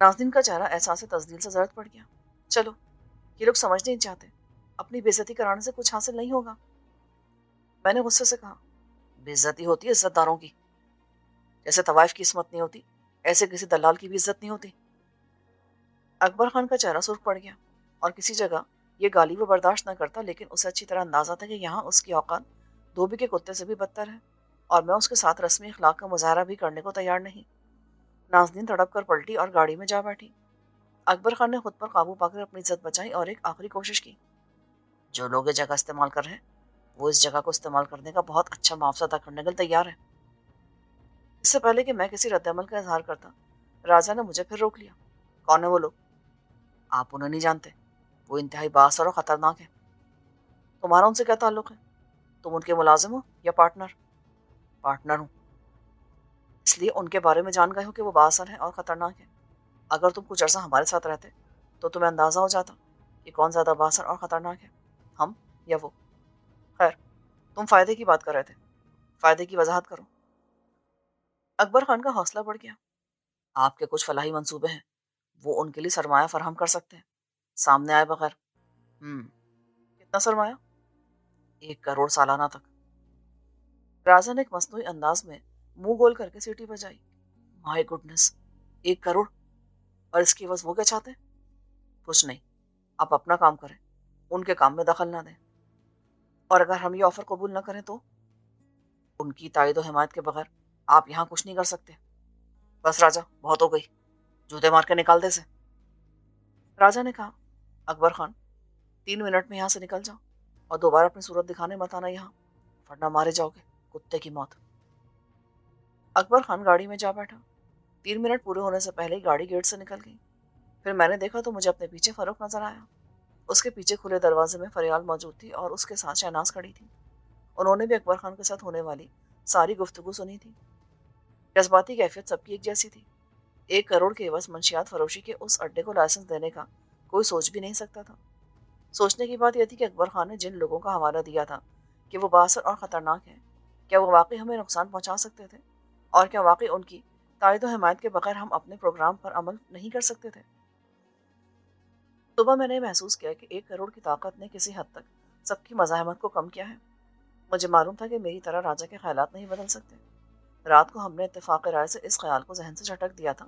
ناظرین کا چہرہ احساس تزدیل سے زرد پڑ گیا۔ چلو، یہ لوگ سمجھ نہیں چاہتے، اپنی بے عزتی کرانے سے کچھ حاصل نہیں ہوگا۔ میں نے غصے سے کہا، بے عزتی ہوتی ہے عزت داروں کی، جیسے طوائف کی عصمت نہیں ہوتی ایسے کسی دلال کی بھی عزت نہیں ہوتی۔ اکبر خان کا چہرہ سرخ پڑ گیا، اور کسی جگہ یہ گالی وہ برداشت نہ کرتا، لیکن اسے اچھی طرح اندازہ تھا کہ یہاں اس کی اوقات دھوبی کے کتے سے بھی بدتر ہے، اور میں اس کے ساتھ رسمی اخلاق کا مظاہرہ بھی کرنے کو تیار نہیں۔ ناظرین تڑپ کر پلٹی اور گاڑی میں جا بیٹھی۔ اکبر خان نے خود پر قابو پا کر اپنی عزت بچائی اور ایک آخری کوشش کی۔ جو لوگ یہ جگہ استعمال کر رہے ہیں وہ اس جگہ کو استعمال کرنے کا بہت اچھا معاوضہ ادا کرنے کے لیے تیار ہے۔ اس سے پہلے کہ میں کسی رد عمل کا اظہار کرتا، راجا نے مجھے پھر روک لیا۔ کون ہے وہ لوگ؟ آپ انہیں نہیں جانتے، وہ انتہائی بااثر اور خطرناک ہے۔ تمہارا ان سے کیا تعلق ہے؟ تم ان کے ملازم ہو یا پارٹنر؟ پارٹنر ہوں، اس لیے ان کے بارے میں جان گئے ہو کہ وہ بااثر ہیں اور خطرناک ہیں۔ اگر تم کچھ عرصہ ہمارے ساتھ رہتے تو تمہیں اندازہ ہو جاتا کہ کون زیادہ بااثر اور خطرناک ہے، ہم یا وہ۔ خیر، تم فائدے کی بات کر رہے تھے، فائدے کی وضاحت کرو۔ اکبر خان کا حوصلہ بڑھ گیا۔ آپ کے کچھ فلاحی منصوبے ہیں، وہ ان کے لیے سرمایہ فراہم کر سکتے ہیں، سامنے آئے بغیر۔ کتنا سرمایہ؟ 1 کروڑ سالانہ تک۔ راجا نے ایک مصنوعی انداز میں منہ گول کر کے سیٹی بجائی۔ مائی گڈنس، 1 کروڑ! اور اس کی عوض وہ کیا چاہتے ہیں؟ کچھ نہیں، آپ اپنا کام کریں، ان کے کام میں دخل نہ دیں۔ اور اگر ہم یہ آفر قبول نہ کریں تو؟ ان کی تائید و حمایت کے بغیر آپ یہاں کچھ نہیں کر سکتے۔ بس راجا، بہت ہو گئی، جوتے مار کے نکال دے سے۔ راجا نے کہا، اکبر خان، 3 منٹ میں یہاں سے نکل جاؤ، اور دوبارہ اپنی صورت دکھانے مت آنا یہاں، ورنہ مارے جاؤ گے، کتے کی موت۔ اکبر خان گاڑی میں جا بیٹھا۔ 3 منٹ پورے ہونے سے پہلے ہی گاڑی گیٹ سے نکل گئی۔ پھر میں نے دیکھا تو مجھے اپنے پیچھے فاروق نظر آیا۔ اس کے پیچھے کھلے دروازے میں فریال موجود تھی اور اس کے ساتھ شہناز کھڑی تھی۔ انہوں نے بھی اکبر خان کے ساتھ ہونے والی ساری گفتگو سنی تھی۔ جذباتی کیفیت سب کی ایک جیسی تھی۔ 1 کروڑ کے عوض منشیات فروشی کے اس اڈے کو لائسنس دینے کا کوئی سوچ بھی نہیں سکتا تھا۔ سوچنے کی بات یہ تھی کہ اکبر خان نے جن لوگوں کا حوالہ دیا تھا کہ وہ بااثر اور خطرناک ہیں، کیا وہ واقعی ہمیں نقصان پہنچا سکتے تھے؟ اور کیا واقعی ان کی تائید و حمایت کے بغیر ہم اپنے پروگرام پر عمل نہیں کر سکتے تھے؟ صبح میں نے محسوس کیا کہ 1 کروڑ کی طاقت نے کسی حد تک سب کی مزاحمت کو کم کیا ہے۔ مجھے معلوم تھا کہ میری طرح راجا کے خیالات نہیں بدل سکتے۔ رات کو ہم نے اتفاق رائے سے اس خیال کو ذہن سے جھٹک دیا تھا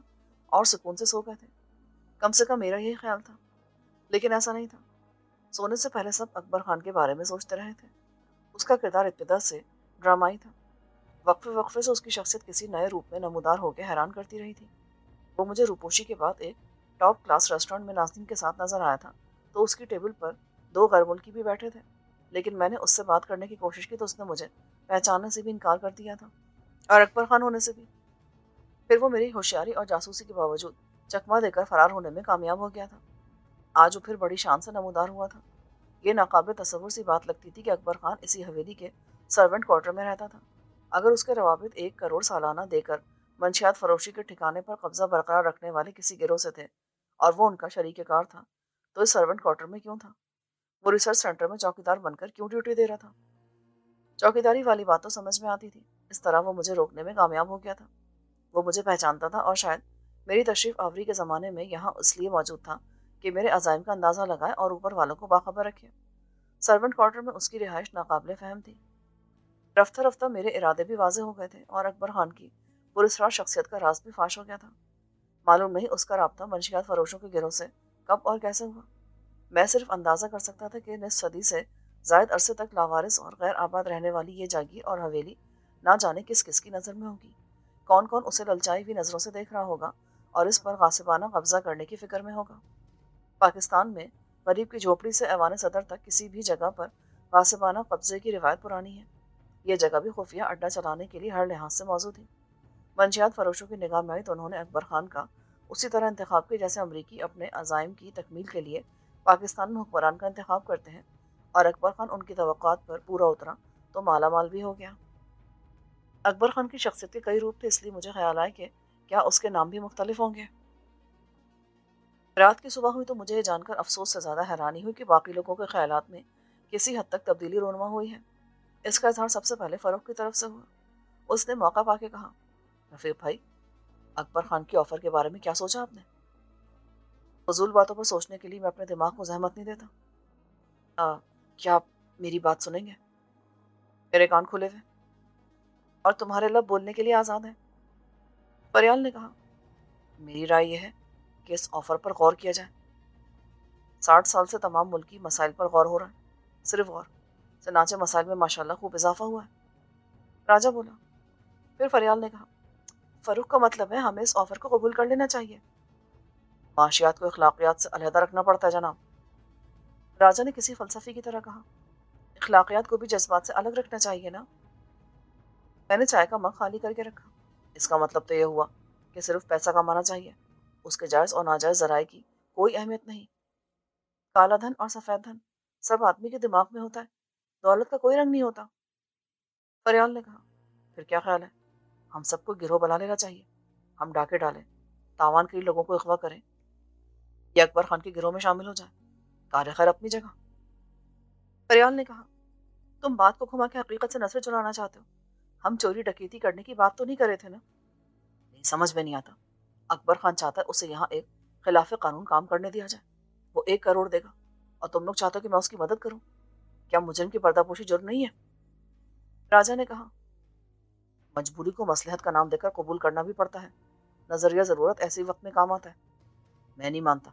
اور سکون سے سو گئے تھے۔ کم سے کم میرا یہی خیال تھا، لیکن ایسا نہیں تھا۔ سونے سے پہلے سب اکبر خان کے بارے میں سوچتے رہے تھے۔ اس کا کردار ابتدا سے ڈرامائی تھا۔ وقفے وقفے سے اس کی شخصیت کسی نئے روپ میں نمودار ہو کے حیران کرتی رہی تھی۔ وہ مجھے روپوشی کے بعد ایک ٹاپ کلاس ریسٹورینٹ میں ناظرین کے ساتھ نظر آیا تھا تو اس کی ٹیبل پر 2 غیر ملکی بھی بیٹھے تھے، لیکن میں نے اس سے بات کرنے کی کوشش کی تو اس نے مجھے پہچاننے سے بھی انکار کر دیا تھا، اور اکبر خان ہونے سے بھی۔ پھر وہ میری ہوشیاری اور جاسوسی کے باوجود چکمہ دے کر فرار ہونے میں کامیاب ہو گیا تھا۔ آج وہ پھر بڑی شان سے نمودار ہوا تھا۔ یہ ناقابل تصور سی بات لگتی تھی کہ اکبر خان اسی حویلی کے سرونٹ کوارٹر میں رہتا تھا۔ اگر اس کے روابط 1 کروڑ سالانہ دے کر منشیات فروشی کے ٹھکانے پر قبضہ برقرار رکھنے والے کسی گروہ سے تھے اور وہ ان کا شریک کار تھا، تو اس سرونٹ کوارٹر میں کیوں تھا؟ وہ ریسرچ سینٹر میں چوکیدار بن کر کیوں ڈیوٹی دے رہا تھا؟ چوکیداری والی بات تو سمجھ میں آتی تھی، اس طرح وہ مجھے روکنے میں کامیاب ہو گیا تھا۔ وہ مجھے پہچانتا تھا اور شاید میری تشریف آوری کے زمانے میں یہاں اس لیے موجود تھا کہ میرے عزائم کا اندازہ لگائے اور اوپر والوں کو باخبر رکھے۔ سرونٹ کوارٹر میں اس کی رہائش ناقابل فہم تھی۔ رفتہ رفتہ میرے ارادے بھی واضح ہو گئے تھے اور اکبر خان کی پراسرار شخصیت کا راز بھی فاش ہو گیا تھا۔ معلوم نہیں اس کا رابطہ منشیات فروشوں کے گروہ سے کب اور کیسے ہوا۔ میں صرف اندازہ کر سکتا تھا کہ نصف صدی سے زائد عرصے تک لاوارث اور غیر آباد رہنے والی یہ جاگیر اور حویلی نہ جانے کس کس کی نظر میں ہوگی، کون کون اسے للچائی ہوئی نظروں سے دیکھ رہا ہوگا اور اس پر غاصبانہ قبضہ کرنے کی فکر میں ہوگا۔ پاکستان میں غریب کی جھوپڑی سے ایوان صدر تک کسی بھی جگہ پر غاصبانہ قبضے کی روایت پرانی ہے۔ یہ جگہ بھی خفیہ اڈا چلانے کے لیے ہر لحاظ سے موزوں تھی۔ منشیات فروشوں کی نگاہ میں آئی تو انہوں نے اکبر خان کا اسی طرح انتخاب کیا جیسے امریکی اپنے عزائم کی تکمیل کے لیے پاکستان میں حکمران کا انتخاب کرتے ہیں، اور اکبر خان ان کی توقعات پر پورا اترا تو مالا مال بھی ہو گیا۔ اکبر خان کی شخصیت کے کئی روپ تھے، اس لیے مجھے خیال آیا کہ کیا اس کے نام بھی مختلف ہوں گے۔ رات کی صبح ہوئی تو مجھے یہ جان کر افسوس سے زیادہ حیرانی ہوئی کہ باقی لوگوں کے خیالات میں کسی حد تک تبدیلی رونما ہوئی ہے۔ اس کا اظہار سب سے پہلے فاروق کی طرف سے ہوا۔ اس نے موقع پا کے کہا، رفیق بھائی، اکبر خان کی آفر کے بارے میں کیا سوچا آپ نے؟ فضول باتوں پر سوچنے کے لیے میں اپنے دماغ کو زحمت نہیں دیتا۔ کیا آپ میری بات سنیں گے؟ میرے کان کھلے ہوئے اور تمہارے لب بولنے کے لیے آزاد ہیں۔ فریال نے کہا، میری رائے یہ ہے کہ اس آفر پر غور کیا جائے۔ 60 سال سے تمام ملکی مسائل پر غور ہو رہا ہے، صرف غور، چنانچہ مسائل میں ماشاءاللہ خوب اضافہ ہوا ہے۔ راجہ بولا۔ پھر فریال نے کہا، فروخ کا مطلب ہے ہمیں اس آفر کو قبول کر لینا چاہیے۔ معاشیات کو اخلاقیات سے علیحدہ رکھنا پڑتا ہے جناب۔ راجہ نے کسی فلسفی کی طرح کہا، اخلاقیات کو بھی جذبات سے الگ رکھنا چاہیے نا۔ میں نے چائے کا مگ خالی کر کے رکھا۔ اس کا مطلب تو یہ ہوا کہ صرف پیسہ کمانا چاہیے، اس کے جائز اور ناجائز ذرائع کی کوئی اہمیت نہیں۔ کالا دھن اور سفید دھن سب آدمی کے دماغ میں ہوتا ہے، دولت کا کوئی رنگ نہیں ہوتا۔ فریال نے کہا، پھر کیا خیال ہے ہم سب کو گروہ بنا لینا چاہیے؟ ہم ڈاکے ڈالیں، تاوان کے لوگوں کو اغوا کریں، یا اکبر خان کے گروہ میں شامل ہو جائیں؟ کار خیر اپنی جگہ۔ فریال نے کہا، تم بات کو گھما کے حقیقت سے نظر چلانا چاہتے ہو۔ ہم چوری ڈکیتی کرنے کی بات تو نہیں کرے تھے نا؟ نہیں، سمجھ میں نہیں آتا۔ اکبر خان چاہتا ہے اسے یہاں ایک خلاف قانون کام کرنے دیا جائے، وہ 1 کروڑ دے گا اور تم لوگ چاہتے ہو کہ میں اس کی مدد کروں۔ کیا مجرم کی پردہ پوشی جرم نہیں ہے؟ راجہ نے کہا، مجبوری کو مصلحت کا نام دے کر قبول کرنا بھی پڑتا ہے۔ نظریہ ضرورت ایسے وقت میں کام آتا ہے۔ میں نہیں مانتا۔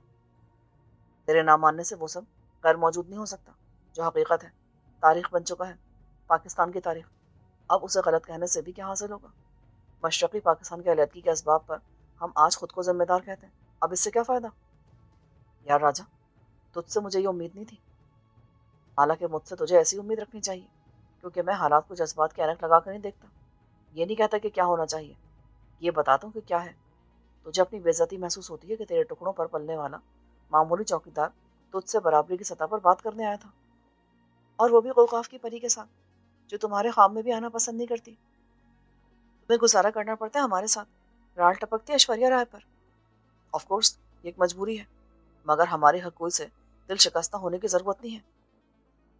تیرے نہ ماننے سے وہ سب غیر موجود نہیں ہو سکتا جو حقیقت ہے، تاریخ بن چکا ہے، پاکستان کی تاریخ۔ اب اسے غلط کہنے سے بھی کیا حاصل ہوگا؟ مشرقی پاکستان کی علیحدگی کے اسباب پر ہم آج خود کو ذمہ دار کہتے ہیں، اب اس سے کیا فائدہ؟ یار راجہ، تجھ سے مجھے یہ امید نہیں تھی، حالانکہ مجھ سے تجھے ایسی امید رکھنی چاہیے، کیونکہ میں حالات کو جذبات کے اینک لگا کر نہیں دیکھتا۔ یہ نہیں کہتا کہ کیا ہونا چاہیے، یہ بتاتا ہوں کہ کیا ہے۔ تجھے اپنی بے عزتی محسوس ہوتی ہے کہ تیرے ٹکڑوں پر پلنے والا معمولی چوکیدار تجھ سے برابری کی سطح پر بات کرنے آیا تھا، اور وہ بھی اوقاف کی پری کے ساتھ، جو تمہارے خواب میں بھی آنا پسند نہیں کرتی۔ تمہیں گزارا کرنا پڑتا ہے ہمارے ساتھ، رال ٹپکتی ہے ایشوریا رائے پر۔ آف کورس یہ ایک مجبوری ہے، مگر ہمارے حقوق سے دل شکستہ ہونے کی ضرورت نہیں ہے۔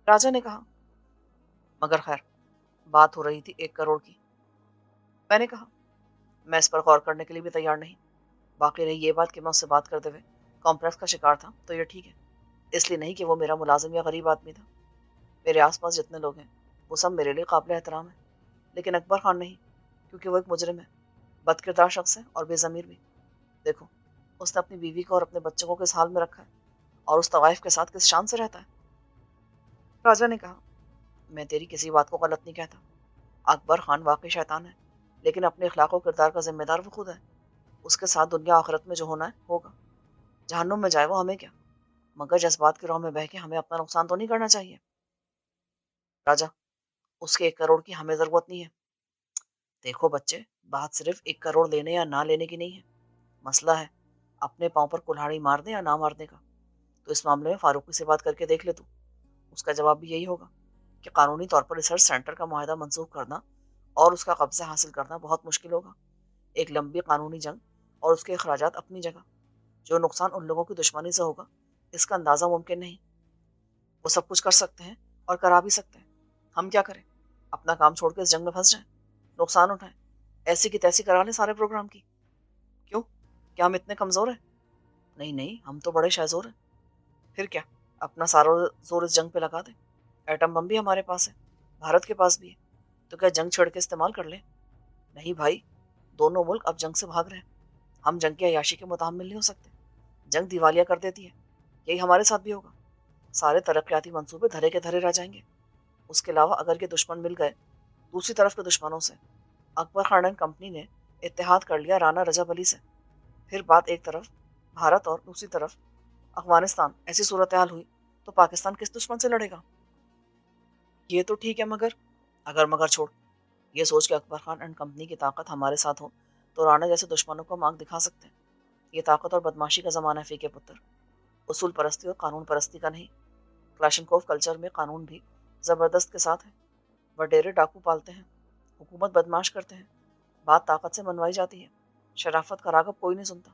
راجہ نے کہا، مگر خیر، بات ہو رہی تھی 1 کروڑ کی۔ میں نے کہا، میں اس پر غور کرنے کے لیے بھی تیار نہیں۔ باقی رہی یہ بات کہ میں اس سے بات کرتے ہوئے کمپلیکس کا شکار تھا، تو یہ ٹھیک ہے، اس لیے نہیں کہ وہ میرا ملازم یا غریب آدمی تھا۔ میرے آس پاس جتنے لوگ ہیں وہ سب میرے لیے قابل احترام ہیں، لیکن اکبر خان نہیں، کیونکہ وہ ایک مجرم ہے، بد کردار شخص ہے اور بے ضمیر بھی۔ دیکھو، اس نے اپنی بیوی کو اور اپنے بچوں کو کس حال میں رکھا ہے، اور اس طوائف کے ساتھ کس شان سے رہتا ہے۔ راجہ نے کہا، میں تیری کسی بات کو غلط نہیں کہتا۔ اکبر خان واقعی شیطان ہے، لیکن اپنے اخلاق و کردار کا ذمہ دار وہ خود ہے۔ اس کے ساتھ دنیا آخرت میں جو ہونا ہے ہوگا، جہنم میں جائے وہ ہمیں کیا، مگر جذبات کی راہ میں بہ کے ہمیں اپنا نقصان تو نہیں کرنا چاہیے۔ راجہ، اس کے 1 کروڑ کی ہمیں ضرورت نہیں ہے۔ دیکھو بچے، بات صرف 1 کروڑ لینے یا نہ لینے کی نہیں ہے، مسئلہ ہے اپنے پاؤں پر کلہاڑی مارنے یا نہ مارنے کا۔ تو اس معاملے میں فاروقی سے بات کر کے دیکھ لے تو۔ اس کا جواب بھی یہی ہوگا کہ قانونی طور پر ریسرچ سینٹر کا معاہدہ منسوخ کرنا اور اس کا قبضہ حاصل کرنا بہت مشکل ہوگا۔ ایک لمبی قانونی جنگ اور اس کے اخراجات اپنی جگہ، جو نقصان ان لوگوں کی دشمنی سے ہوگا اس کا اندازہ ممکن نہیں۔ وہ سب کچھ کر سکتے ہیں اور کرا بھی سکتے ہیں، ہم کیا کریں؟ اپنا کام چھوڑ کے اس جنگ میں پھنس جائیں، نقصان اٹھائیں، ایسی کی تیسی کرا لیں سارے پروگرام کی؟ کیوں؟ کیا ہم اتنے کمزور ہیں؟ نہیں نہیں، ہم تو بڑے شہزور ہیں۔ پھر کیا، اپنا سارا زور اس جنگ پہ لگا دیں۔ ایٹم بم بھی ہمارے پاس ہے، بھارت کے پاس بھی ہے، تو کیا جنگ چھڑ کے استعمال کر لیں؟ نہیں بھائی، دونوں ملک اب جنگ سے بھاگ رہے ہیں، ہم جنگ کی عیاشی کے متحمل نہیں ہو سکتے، جنگ دیوالیہ کر دیتی ہے۔ یہی ہمارے ساتھ بھی ہوگا، سارے ترقیاتی منصوبے دھرے کے دھرے رہ جائیں گے۔ اس کے علاوہ اگر یہ دشمن مل گئے دوسری طرف کے دشمنوں سے، اکبر خان اینڈ کمپنی نے اتحاد کر لیا رانا رجب علی سے، پھر بات ایک طرف بھارت اور دوسری طرف افغانستان، ایسی صورتحال ہوئی تو پاکستان کس دشمن سے لڑے گا؟ یہ تو ٹھیک ہے، مگر اگر مگر چھوڑ، یہ سوچ کے اکبر خان اینڈ کمپنی کی طاقت ہمارے ساتھ ہو تو رانا جیسے دشمنوں کو ہم آنکھ دکھا سکتے ہیں۔ یہ طاقت اور بدماشی کا زمانہ ہے فیکے پتر، اصول پرستی اور قانون پرستی کا نہیں۔ کلاشنکوف کلچر میں قانون بھی زبردست کے ساتھ ہے، وڈیرے ڈاکو پالتے ہیں، حکومت بدماش کرتے ہیں، بات طاقت سے منوائی جاتی ہے، شرافت کا راغب کوئی نہیں سنتا۔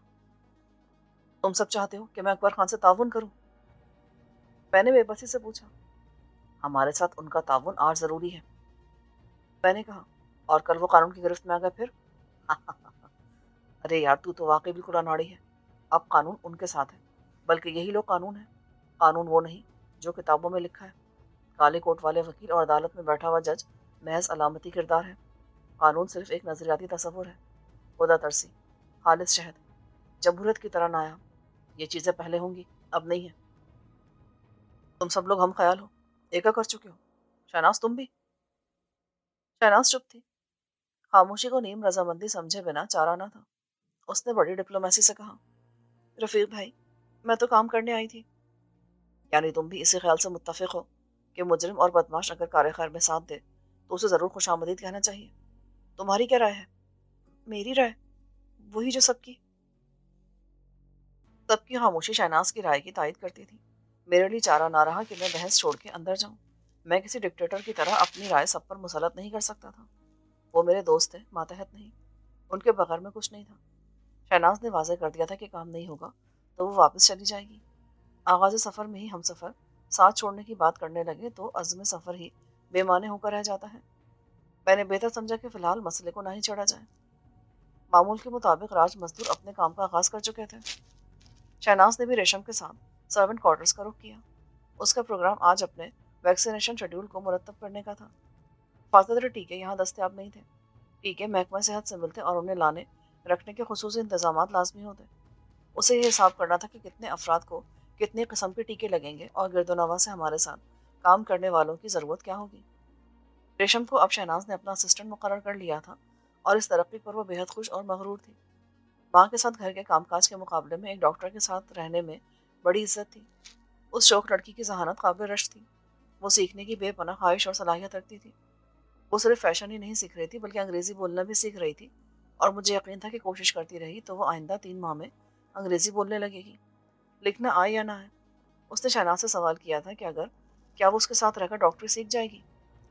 تم سب چاہتے ہو کہ میں اکبر خان سے تعاون کروں؟ میں نے بے بسی سے پوچھا۔ ہمارے ساتھ ان کا تعاون آج ضروری ہے، میں نے کہا، اور کل وہ قانون کی گرفت میں آ گئے پھر؟ ارے یار، تو واقعی بالکل اناڑی ہے۔ اب قانون ان کے ساتھ ہے، بلکہ یہی لوگ قانون ہے، قانون وہ نہیں جو کتابوں میں لکھا ہے۔ کالے کوٹ والے وکیل اور عدالت میں بیٹھا ہوا جج محض علامتی کردار ہے۔ قانون صرف ایک نظریاتی تصور ہے، خدا ترسی، خالص شہد، جمہوریت کی طرح نایاب۔ یہ چیزیں پہلے ہوں گی، اب نہیں ہے۔ تم سب لوگ ہم خیال ہو، ایکا کر چکے ہو۔ شہناز تم بھی؟ شہناز چپ تھی، خاموشی کو نیم رضامندی سمجھے بنا چارہ نہ تھا۔ اس نے بڑی ڈپلومیسی سے کہا، رفیق بھائی، میں تو کام کرنے آئی تھی۔ یعنی تم بھی اسی خیال سے متفق ہو کہ مجرم اور بدماش اگر کار خیر میں ساتھ دے تو اسے ضرور خوش آمدید کہنا چاہیے؟ تمہاری کیا رائے ہے؟ میری رائے وہی جو سب کی خاموشی شہناز کی رائے کی تائید کرتی تھی۔ میرے لیے چارہ نہ رہا کہ میں بحث چھوڑ کے اندر جاؤں۔ میں کسی ڈکٹیٹر کی طرح اپنی رائے سب پر مسلط نہیں کر سکتا تھا۔ وہ میرے دوست تھے، ماتحت نہیں۔ ان کے بغیر میں کچھ نہیں تھا۔ شہناز نے واضح کر دیا تھا کہ کام نہیں ہوگا تو وہ واپس چلی جائے گی۔ آغاز سفر میں ہی ہم سفر ساتھ چھوڑنے کی بات کرنے لگے تو عزم سفر ہی بے معنی ہو کر رہ جاتا ہے۔ میں نے بہتر سمجھا کہ فی الحال مسئلے کو نہ ہی چھڑا جائے۔ معمول کے مطابق راج مزدور اپنے کام کا آغاز کر چکے تھے۔ شہناز نے بھی ریشم کے ساتھ سرونٹ کوارٹرز کا رخ کیا۔ اس کا پروگرام آج اپنے ویکسینیشن شیڈول کو مرتب کرنے کا تھا۔ فاتدر ٹیکے یہاں دستیاب نہیں تھے۔ ٹیکے محکمہ صحت سے ملتے اور انہیں لانے رکھنے کے خصوصی انتظامات لازمی ہوتے۔ اسے یہ حساب کرنا تھا کہ کتنے افراد کو کتنی قسم کے ٹیکے لگیں گے اور گرد و نواح سے ہمارے ساتھ کام کرنے والوں کی ضرورت کیا ہوگی۔ ریشم کو اب شہناز نے اپنا اسسٹنٹ مقرر کر لیا تھا اور اس ترقی پر وہ بے حد خوش اور مغرور تھی۔ ماں کے ساتھ گھر کے کام کاج کے مقابلے میں ایک ڈاکٹر کے ساتھ رہنے میں بڑی عزت تھی۔ اس شوخ لڑکی کی ذہانت قابل رشک تھی۔ وہ سیکھنے کی بے پناہ خواہش اور صلاحیت رکھتی تھی۔ وہ صرف فیشن ہی نہیں سیکھ رہی تھی بلکہ انگریزی بولنا بھی سیکھ رہی تھی، اور مجھے یقین تھا کہ کوشش کرتی رہی تو وہ آئندہ 3 ماہ میں انگریزی بولنے لگے گی۔ لکھنا آئے یا نہ آئے؟ اس نے شہناز سے سوال کیا تھا کہ کیا وہ اس کے ساتھ رہ کر ڈاکٹری سیکھ جائے گی؟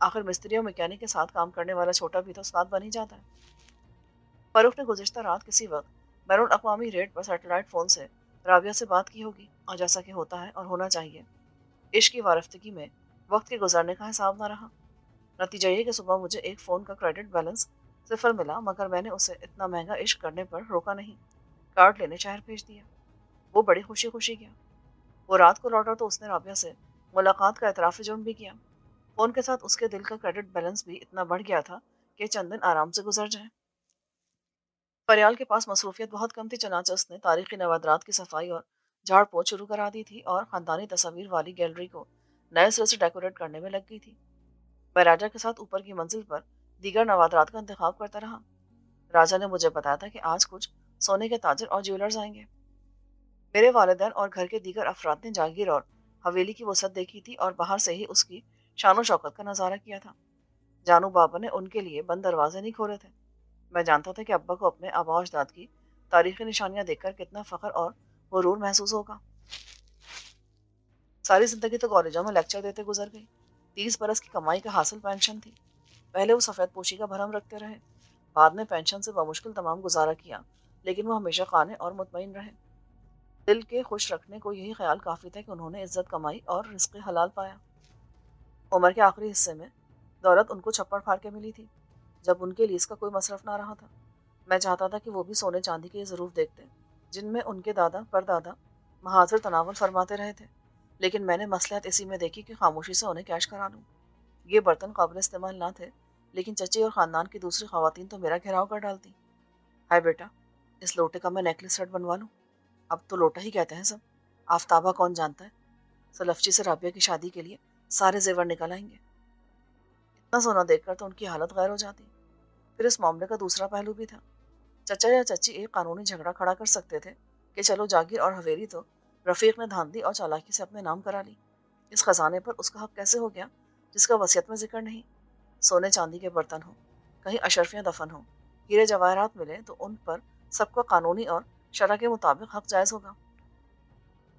آخر مستری اور میکینک کے ساتھ کام کرنے والا چھوٹا بھی تو استاد بن ہی جاتا ہے۔ فاروق نے گزشتہ رات کسی وقت بین الاقوامی ریٹ پر سیٹلائٹ فون سے رابعہ سے بات کی ہوگی، اور جیسا کہ ہوتا ہے اور ہونا چاہیے، عشق کی وارفتگی میں وقت کے گزرنے کا حساب نہ رہا۔ نتیجہ یہ کہ صبح مجھے ایک فون کا کریڈٹ بیلنس 0 ملا، مگر میں نے اسے اتنا مہنگا عشق کرنے پر روکا نہیں۔ کارڈ لینے شہر بھیج دیا۔ وہ بڑی خوشی خوشی گیا۔ وہ رات کو لوٹا تو اس نے رابعہ سے ملاقات کا اعتراف جرم بھی کیا۔ فون کے ساتھ اس کے دل کا کریڈٹ بیلنس بھی اتنا بڑھ گیا تھا کہ چند دن آرام سے گزر جائیں۔ فریال کے پاس مصروفیت بہت کم تھی، چنانچہ اس نے تاریخی نوادرات کی صفائی اور جھاڑ پوچھ شروع کرا دی تھی اور خاندانی تصاویر والی گیلری کو نئے سرے سے ڈیکوریٹ کرنے میں لگ گئی تھی۔ میں راجا کے ساتھ اوپر کی منزل پر دیگر نوادرات کا انتخاب کرتا رہا۔ راجا نے مجھے بتایا تھا کہ آج کچھ سونے کے تاجر اور جیولرز آئیں گے۔ میرے والدین اور گھر کے دیگر افراد نے جاگیر اور حویلی کی وسعت دیکھی تھی اور باہر سے ہی اس کی شان و شوکت کا نظارہ کیا تھا۔ جانو بابا نے ان کے لیے بند دروازے نہیں کھولے تھے۔ میں جانتا تھا کہ ابا کو اپنے آبا و اجداد کی تاریخی نشانیاں دیکھ کر کتنا فخر اور غرور محسوس ہوگا۔ ساری زندگی تو کالجوں میں لیکچر دیتے گزر گئی۔ 30 برس کی کمائی کا حاصل پینشن تھی۔ پہلے وہ سفید پوشی کا بھرم رکھتے رہے، بعد میں پینشن سے بمشکل تمام گزارا کیا، لیکن وہ ہمیشہ قانع اور مطمئن رہے۔ دل کے خوش رکھنے کو یہی خیال کافی تھا کہ انہوں نے عزت کمائی اور رزق حلال پایا۔ عمر کے آخری حصے میں دولت ان کو چھپڑ پھاڑ کے ملی تھی، جب ان کے لیے اس کا کوئی مصرف نہ رہا تھا۔ میں چاہتا تھا کہ وہ بھی سونے چاندی کے ضرور دیکھتے جن میں ان کے دادا پردادا محاذر تناول فرماتے رہے تھے، لیکن میں نے مصلحت اسی میں دیکھی کہ خاموشی سے انہیں کیش کرا لوں۔ یہ برتن قابل استعمال نہ تھے، لیکن چچی اور خاندان کی دوسری خواتین تو میرا گھیراؤ کر ڈالتی۔ ہائے بیٹا، اس لوٹے کا میں نیکلس سیٹ بنوا لوں؟ اب تو لوٹا ہی کہتے ہیں سب۔ آفتابہ کون جانتا ہے، سلفچی سے رابعہ کی شادی کے لیے سارے زیور نکل آئیں گے۔ اتنا سونا دیکھ کر تو ان کی حالت غیر ہو جاتی۔ پھر اس معاملے کا دوسرا پہلو بھی تھا۔ چچا یا چچی ایک قانونی جھگڑا کھڑا کر سکتے تھے کہ چلو جاگیر اور حویلی تو رفیق نے دھاندلی اور چالاکی سے اپنے نام کرا لی، اس خزانے پر اس کا حق کیسے ہو گیا جس کا وصیت میں ذکر نہیں؟ سونے چاندی کے برتن ہوں، کہیں اشرفیاں دفن ہوں، ہیرے جواہرات ملے تو ان پر سب کا قانونی اور شرع کے مطابق حق جائز ہوگا۔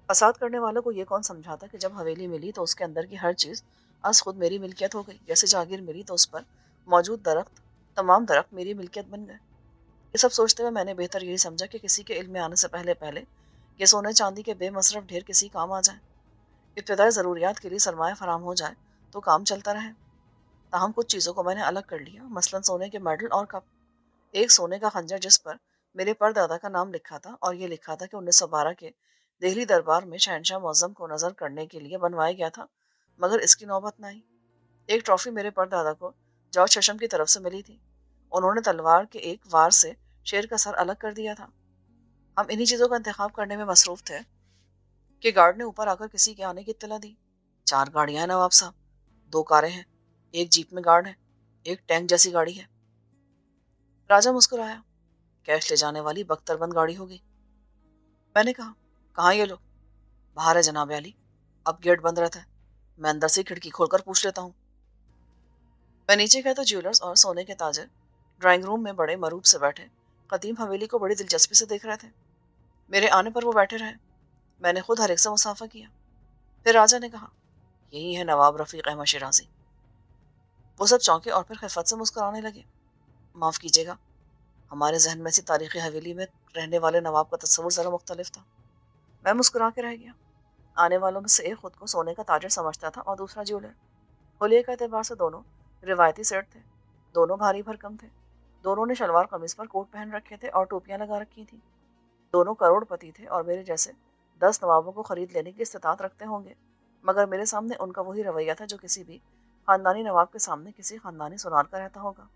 فساد کرنے والوں کو یہ کون سمجھاتا کہ جب حویلی ملی تو اس کے اندر کی ہر چیز از خود میری ملکیت ہو گئی، جیسے جاگیر ملی تو اس پر موجود تمام درخت میری ملکیت بن گئے۔ یہ سب سوچتے ہوئے میں نے بہتر یہی سمجھا کہ کسی کے علم میں آنے سے پہلے یہ سونے چاندی کے بے مصرف ڈھیر کسی کام آ جائیں، ابتدائی ضروریات کے لیے سرمایہ فراہم ہو جائے تو کام چلتا رہے۔ تاہم کچھ چیزوں کو میں نے الگ کر لیا، مثلاً سونے کے میڈل اور کپ، ایک سونے کا خنجر جس پر میرے پردادا کا نام لکھا تھا اور یہ لکھا تھا کہ 1912 کے دہلی دربار میں شہنشاہ معظم کو نظر کرنے کے لیے بنوایا گیا تھا، مگر اس کی نوبت نہ آئی۔ ایک ٹرافی میرے پردادا کو جارج ششم کی طرف سے ملی تھی۔ انہوں نے تلوار کے ایک وار سے شیر کا سر الگ کر دیا تھا۔ ہم انہی چیزوں کا انتخاب کرنے میں مصروف تھے کہ گارڈ نے اوپر آ کر کسی کے آنے کی اطلاع دی۔ 4 گاڑیاں ہیں نواب صاحب، 2 کاریں ہیں، ایک جیپ میں گارڈ ہے، ایک ٹینک جیسی گاڑی ہے۔ راجہ مسکرایا۔ کیش لے جانے والی بختر بند گاڑی ہوگی۔ میں نے کہا، کہاں یہ لوگ؟ باہر ہے جناب عالی، اب گیٹ بند رہتا ہے، میں اندر سے کھڑکی کھول کر پوچھ لیتا ہوں۔ میں نیچے گیا تو جیولرز اور سونے کے تاجر ڈرائنگ روم میں بڑے مروب سے بیٹھے قدیم حویلی کو بڑی دلچسپی سے دیکھ رہے تھے۔ میرے آنے پر وہ بیٹھے رہے۔ میں نے خود ہر ایک سے مصافحہ کیا۔ پھر راجہ نے کہا، یہی ہے نواب رفیق احمد شیرازی۔ وہ سب چونکے اور پھر خفت سے مسکرانے لگے۔ معاف کیجیے گا، ہمارے ذہن میں ایسی تاریخی حویلی میں رہنے والے نواب کا تصور ذرا مختلف تھا۔ میں مسکرا کے رہ گیا۔ آنے والوں میں سے ایک خود کو سونے کا تاجر سمجھتا تھا اور دوسرا جیولر۔ حلیے کا اعتبار سے دونوں روایتی سیٹ تھے، دونوں بھاری بھرکم تھے، دونوں نے شلوار قمیص پر کوٹ پہن رکھے تھے اور ٹوپیاں لگا رکھی تھیں، دونوں کروڑ پتی تھے اور میرے جیسے 10 نوابوں کو خرید لینے کی استطاعت رکھتے ہوں گے، مگر میرے سامنے ان کا وہی رویہ تھا جو کسی بھی خاندانی نواب کے سامنے کسی خاندانی سونار کا رہتا ہوگا۔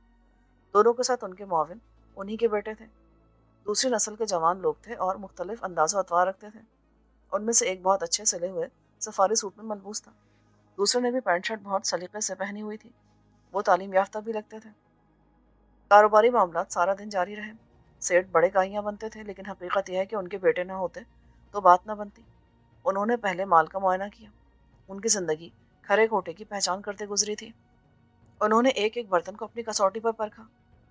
دونوں کے ساتھ ان کے معاون انہی کے بیٹے تھے، دوسری نسل کے جوان لوگ تھے اور مختلف انداز و اطوار رکھتے تھے۔ ان میں سے ایک بہت اچھے سلے ہوئے سفاری سوٹ میں ملبوس تھا، دوسرے نے بھی پینٹ شرٹ بہت سلیقے سے پہنی ہوئی تھی۔ وہ تعلیم یافتہ بھی لگتے تھے۔ کاروباری معاملات سارا دن جاری رہے۔ سیٹ بڑے کاہیاں بنتے تھے، لیکن حقیقت یہ ہے کہ ان کے بیٹے نہ ہوتے تو بات نہ بنتی۔ انہوں نے پہلے مال کا معائنہ کیا۔ ان کی زندگی کھرے کھوٹے کی پہچان کرتے گزری تھی۔ انہوں نے ایک ایک برتن کو اپنی کسوٹی پر پرکھا،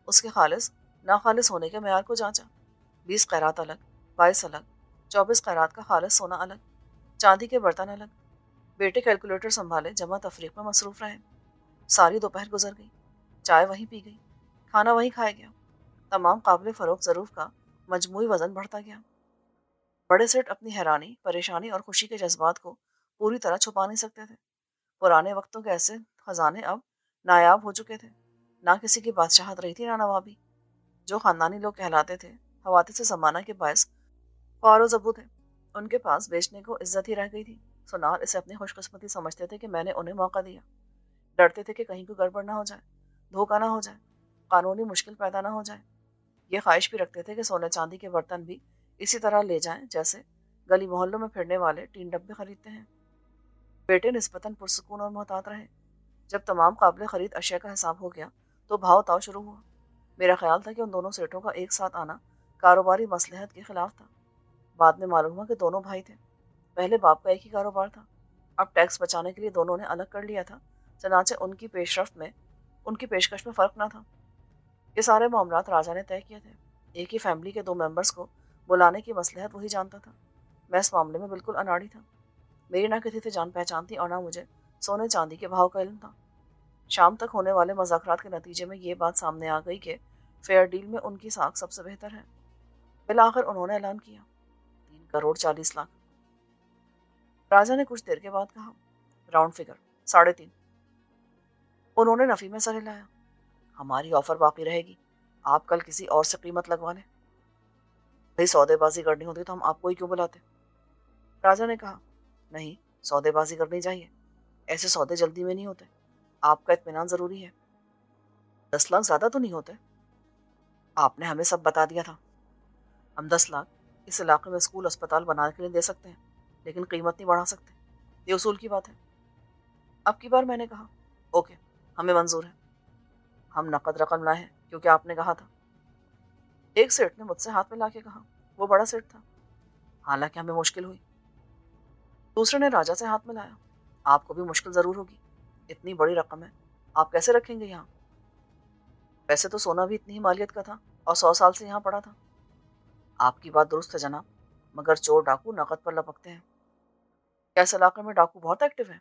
اس کے خالص ناخالص ہونے کے معیار کو جانچا۔ 20 قیرات الگ، 22 الگ، 24 قیرات کا خالص سونا الگ، چاندی کے برتن الگ۔ بیٹے کیلکولیٹر سنبھالے جمع تفریق میں مصروف رہے۔ ساری دوپہر گزر گئی، چائے وہیں پی گئی، کھانا وہیں کھایا گیا۔ تمام قابل فروخت ظروف کا مجموعی وزن بڑھتا گیا۔ بڑے سیٹ اپنی حیرانی، پریشانی اور خوشی کے جذبات کو پوری طرح چھپا نہیں سکتے تھے۔ پرانے وقتوں کے ایسے خزانے اب نایاب ہو چکے تھے۔ نہ کسی کی بادشاہت رہی تھی، نہ نوابی۔ جو خاندانی لوگ کہلاتے تھے، حوادث زمانہ کے باعث خوار و زبو تھے، ان کے پاس بیچنے کو عزت ہی رہ گئی تھی۔ سونار اسے اپنی خوش قسمتی سمجھتے تھے کہ میں نے انہیں موقع دیا۔ ڈرتے تھے کہ کہیں کوئی گڑبڑ نہ ہو جائے، دھوکہ نہ ہو جائے، قانونی مشکل پیدا نہ ہو جائے۔ یہ خواہش بھی رکھتے تھے کہ سونے چاندی کے برتن بھی اسی طرح لے جائیں جیسے گلی محلوں میں پھرنے والے ٹین ڈبے خریدتے ہیں۔ بیٹے نسبتاً پرسکون اور محتاط رہے۔ جب تمام قابل خرید اشیاء کا حساب ہو گیا تو بھاؤ تاؤ شروع ہوا۔ میرا خیال تھا کہ ان دونوں سیٹوں کا ایک ساتھ آنا کاروباری مصلحت کے خلاف تھا۔ بعد میں معلوم ہوا کہ دونوں بھائی تھے۔ پہلے باپ کا ایک ہی کاروبار تھا، اب ٹیکس بچانے کے لیے دونوں نے الگ کر لیا تھا، چنانچہ ان کی پیشکش میں فرق نہ تھا۔ یہ سارے معاملات راجہ نے طے کیے تھے۔ ایک ہی فیملی کے 2 ممبرز کو بلانے کی مصلحت وہی جانتا تھا۔ میں اس معاملے میں بالکل اناڑی تھا۔ میری نہ کسی سے جان پہچان تھی اور نہ مجھے سونے چاندی کے بھاؤ کا علم تھا۔ شام تک ہونے والے مذاکرات کے نتیجے میں یہ بات سامنے آ گئی کہ فیئر ڈیل میں ان کی ساکھ سب سے بہتر ہے۔ بالآخر انہوں نے اعلان کیا، 3 کروڑ 40 لاکھ۔ راجہ نے کچھ دیر کے بعد کہا، راؤنڈ فگر 3.5۔ انہوں نے نفی میں سر ہلایا۔ ہماری آفر باقی رہے گی، آپ کل کسی اور سے قیمت لگوا لیں۔ بھئی سودے بازی کرنی ہوتی تو ہم آپ کو ہی کیوں بلاتے؟ راجہ نے کہا، نہیں، سودے بازی کرنی چاہیے، ایسے سودے جلدی میں نہیں ہوتے، آپ کا اطمینان ضروری ہے۔ 10 لاکھ زیادہ تو نہیں ہوتے؟ آپ نے ہمیں سب بتا دیا تھا۔ ہم 10 لاکھ اس علاقے میں اسکول اسپتال بنانے کے لیے دے سکتے ہیں، لیکن قیمت نہیں بڑھا سکتے، یہ اصول کی بات ہے۔ اب کی بار میں نے کہا، اوکے، ہمیں منظور ہے۔ ہم نقد رقم لائے ہیں کیونکہ آپ نے کہا تھا۔ ایک سیٹ نے مجھ سے ہاتھ میں لا کے کہا، وہ بڑا سیٹ تھا، حالانکہ ہمیں مشکل ہوئی۔ دوسرے نے راجہ سے ہاتھ میں لایا، آپ کو بھی مشکل ضرور ہوگی، اتنی بڑی رقم ہے، آپ کیسے رکھیں گے یہاں؟ ویسے تو سونا بھی اتنی ہی مالیت کا تھا اور 100 سال سے یہاں پڑا تھا۔ آپ کی بات درست ہے جناب، مگر چور ڈاکو نقد پر لپکتے ہیں۔ کیا اس علاقے میں ڈاکو بہت ایکٹیو ہے؟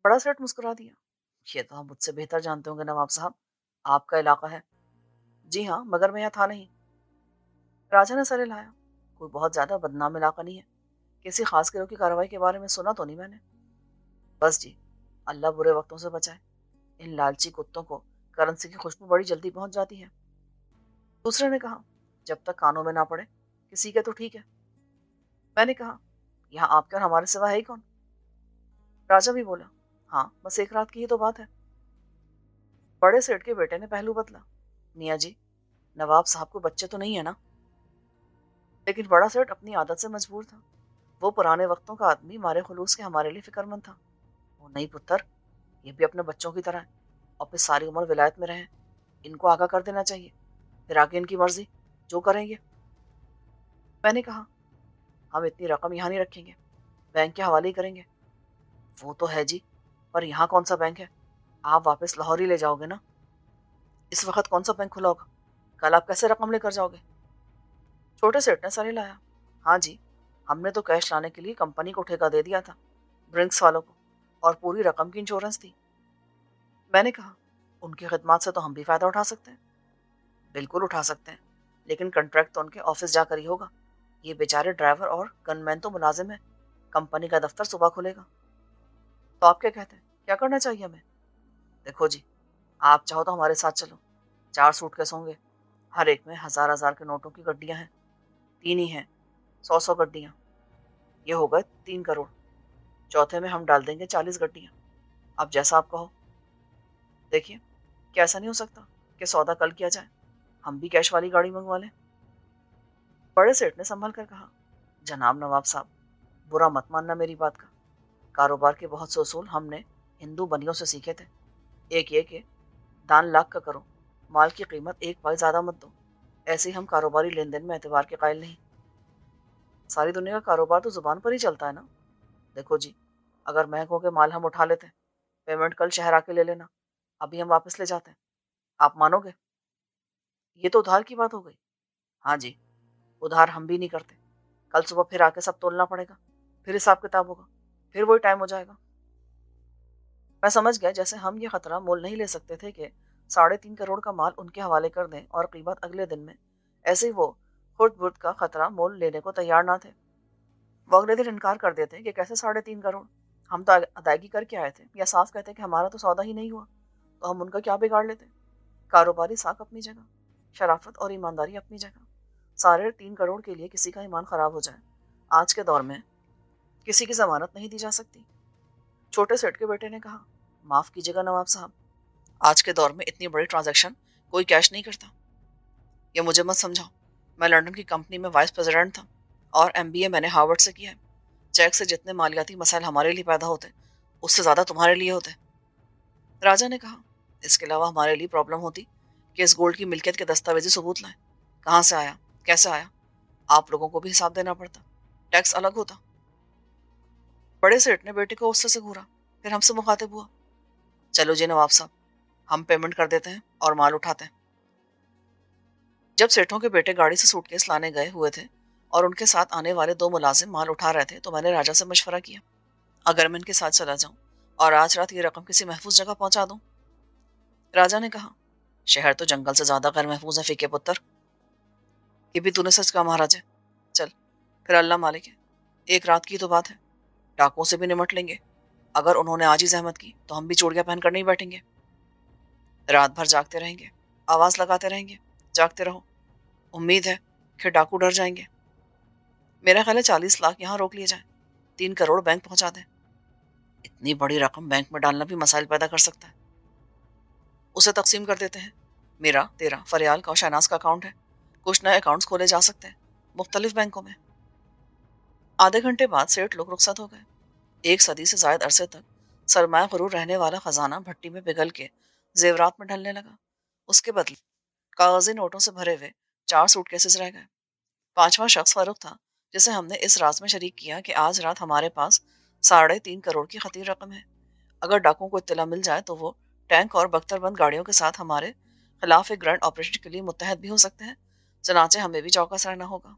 بڑا سیٹ مسکرا دیا، یہ تو ہم مجھ سے بہتر جانتے ہوں گے نواب صاحب، آپ کا علاقہ ہے۔ جی ہاں، مگر میں یہاں تھا نہیں۔ راجہ نے سر ہلایا، کوئی بہت زیادہ بدنام علاقہ نہیں ہے، کسی خاص گروہ کی کارروائی کے بارے میں سنا تو نہیں میں نے۔ بس جی، اللہ برے وقتوں سے بچائے، ان لالچی کتوں کو کرنسی کی خوشبو بڑی جلدی پہنچ جاتی ہے۔ دوسرے نے کہا، جب تک کانوں میں نہ پڑے کسی کے تو ٹھیک ہے۔ میں نے کہا، یہاں آپ کے اور ہمارے سوا ہے ہی کون؟ راجا بھی بولا، ہاں بس ایک رات کی ہی تو بات ہے۔ بڑے سیٹ کے بیٹے نے پہلو بدلا، میاں جی، نواب صاحب کو بچے تو نہیں ہے نا؟ لیکن بڑا سیٹ اپنی عادت سے مجبور تھا، وہ پرانے وقتوں کا آدمی مارے خلوص کے ہمارے لیے فکر مند تھا۔ وہ نہیں پتر، یہ بھی اپنے بچوں کی طرح ہے اور پھر ساری عمر ولایت میں رہیں، ان کو آگاہ کر دینا چاہیے، پھر آگے ان کی مرضی جو کریں گے۔ میں نے کہا، ہم اتنی رقم یہاں نہیں رکھیں گے، بینک کے حوالے ہی کریں گے۔ وہ تو ہے جی، پر یہاں کون سا بینک ہے؟ آپ واپس لاہور ہی لے جاؤ گے نا؟ اس وقت کون سا بینک کھلا ہوگا؟ کل آپ کیسے رقم لے کر جاؤ گے؟ چھوٹے سیٹ نے سر ہلایا، ہاں جی، ہم نے تو کیش لانے کے لیے کمپنی کو ٹھیکہ دے دیا تھا، ڈرنکس والوں کو، اور پوری رقم کی انشورنس تھی۔ میں نے کہا، ان کی خدمات سے تو ہم بھی فائدہ اٹھا سکتے ہیں۔ بالکل اٹھا سکتے ہیں، لیکن کنٹریکٹ تو ان کے آفس جا کر ہی ہوگا۔ یہ بیچارے ڈرائیور اور گن مین تو ملازم ہیں، کمپنی کا دفتر صبح کھلے گا۔ تو آپ کیا کہتے ہیں، کیا کرنا چاہیے ہمیں؟ دیکھو جی، آپ چاہو تو ہمارے ساتھ چلو، 4 سوٹ کیس ہوں گے، ہر ایک میں 1000 1000 کے نوٹوں کی گڈیاں ہیں، 3 ہی ہیں، 100 100 گڈیاں، یہ ہو گئے 3 کروڑ، چوتھے میں ہم ڈال دیں گے 40 گڈیاں، اب جیسا آپ کہو۔ دیکھیے، کیا ایسا نہیں ہو سکتا کہ سودا کل کیا جائے، ہم بھی کیش والی گاڑی منگوا لیں؟ بڑے سیٹ نے سنبھل کر کہا، جناب نواب صاحب، برا مت ماننا میری بات کا، کاروبار کے بہت سے اصول ہم نے ہندو بنیوں سے سیکھے تھے۔ ایک یہ کہ دان لاکھ کا کرو، مال کی قیمت 1 پائی زیادہ مت دو، ایسے ہی ہم کاروباری لین دین میں اعتبار کے قائل نہیں۔ ساری دنیا کا کاروبار تو زبان پر ہی چلتا ہے نا۔ دیکھو جی، اگر میں کہوں کہ مال ہم اٹھا لیتے ہیں، پیمنٹ کل شہر آ کے لے لینا، ابھی ہم واپس لے جاتے ہیں، آپ مانو گے؟ یہ تو ادھار کی بات ہو گئی۔ ہاں جی، ادھار ہم بھی نہیں کرتے، کل صبح پھر آ کے سب تولنا پڑے گا، پھر حساب کتاب ہوگا، پھر وہی ٹائم ہو جائے گا۔ میں سمجھ گیا جیسے ہم یہ خطرہ مول نہیں لے سکتے تھے کہ 3.5 کروڑ کا مال ان کے حوالے کر دیں اور قیمت اگلے دن میں، ایسے ہی وہ خرد برد کا خطرہ مول لینے کو تیار نہ تھے۔ وہ اگلے دن انکار کر دیتے کہ کیسے 3.5 کروڑ، ہم تو ادائیگی کر کے آئے تھے، یا صاف کہتے کہ ہمارا تو سودا ہی نہیں ہوا، تو ہم ان کا کیا بگاڑ لیتے؟ کاروباری ساکھ اپنی جگہ، شرافت اور ایمانداری اپنی جگہ، 3.5 کروڑ کے لیے کسی کا ایمان خراب ہو جائے، آج کے دور میں کسی کی ضمانت نہیں دی جا سکتی۔ چھوٹے سیٹ کے بیٹے نے کہا، معاف کیجیے گا نواب صاحب، آج کے دور میں اتنی بڑی ٹرانزیکشن کوئی کیش نہیں کرتا۔ یہ مجھے مت سمجھاؤ، میں لنڈن کی کمپنی میں وائس پریزیڈنٹ تھا، اور MBA میں نے ہارورڈ سے کیا ہے۔ چیک سے جتنے مالیاتی مسائل ہمارے لیے پیدا ہوتے، اس سے زیادہ تمہارے لیے ہوتے۔ راجا نے کہا، اس کے علاوہ ہمارے لیے پرابلم ہوتی کہ اس گولڈ کی ملکیت کے دستاویزی ثبوت لائیں، کہاں سے آیا، کیسے آیا، آپ لوگوں کو بھی حساب دینا پڑتا، ٹیکس الگ ہوتا۔ بڑے سیٹ نے بیٹے کو غصے سے گھورا، پھر ہم سے مخاطب ہوا، چلو جی نواب صاحب، ہم پیمنٹ کر دیتے ہیں اور مال اٹھاتے ہیں۔ جب سیٹوں کے بیٹے گاڑی سے سوٹ کیس لانے گئے ہوئے تھے اور ان کے ساتھ آنے والے 2 ملازم مال اٹھا رہے تھے، تو میں نے راجا سے مشورہ کیا، اگر میں ان کے ساتھ چلا جاؤں اور آج رات یہ رقم کسی محفوظ جگہ پہنچا دوں؟ راجا نے کہا، شہر تو جنگل سے زیادہ غیر محفوظ ہے فیکے پتر، یہ بھی تو نے سچ کہا مہاراج ہے۔ چل، پھر اللہ مالک ہے، ایک رات کی تو بات ہے، ڈاکوں سے بھی نمٹ لیں گے، اگر انہوں نے آج ہی زحمت کی تو ہم بھی چوڑیاں پہن کر نہیں بیٹھیں گے، رات بھر جاگتے رہیں گے، آواز لگاتے رہیں گے، جاگتے رہو، امید ہے کہ ڈاکو ڈر جائیں گے۔ میرا خیال ہے 40 لاکھ یہاں روک لیے جائیں، 3 کروڑ بینک پہنچا دیں۔ اتنی بڑی رقم بینک میں ڈالنا بھی مسائل پیدا کر سکتا ہے، اسے تقسیم کر دیتے ہیں، میرا، تیرا، فریال کا اور شہناز کا اکاؤنٹ ہے، کچھ نئے اکاؤنٹس کھولے جا سکتے ہیں مختلف بینکوں میں۔ آدھے گھنٹے بعد سیٹ لوگ رخصت ہو گئے۔ 1 صدی سے زائد عرصے تک سرمایہ غرور رہنے والا خزانہ بھٹی میں پگھل کے زیورات میں ڈھلنے لگا، اس کے بدلے کاغذی نوٹوں سے بھرے ہوئے 4 سوٹ کیسز رہ گئے۔ پانچواں شخص فاروق تھا، جسے ہم نے اس راز میں شریک کیا کہ آج رات ہمارے پاس 3.5 کروڑ کی خطیر رقم ہے، اگر ڈاکوؤں کو اطلاع مل جائے تو وہ ٹینک اور بختر بند گاڑیوں کے ساتھ ہمارے خلاف ایک گرینڈ آپریشن کے لیے متحد بھی ہو سکتے ہیں، چنانچہ ہمیں بھی چوکس رہنا ہوگا۔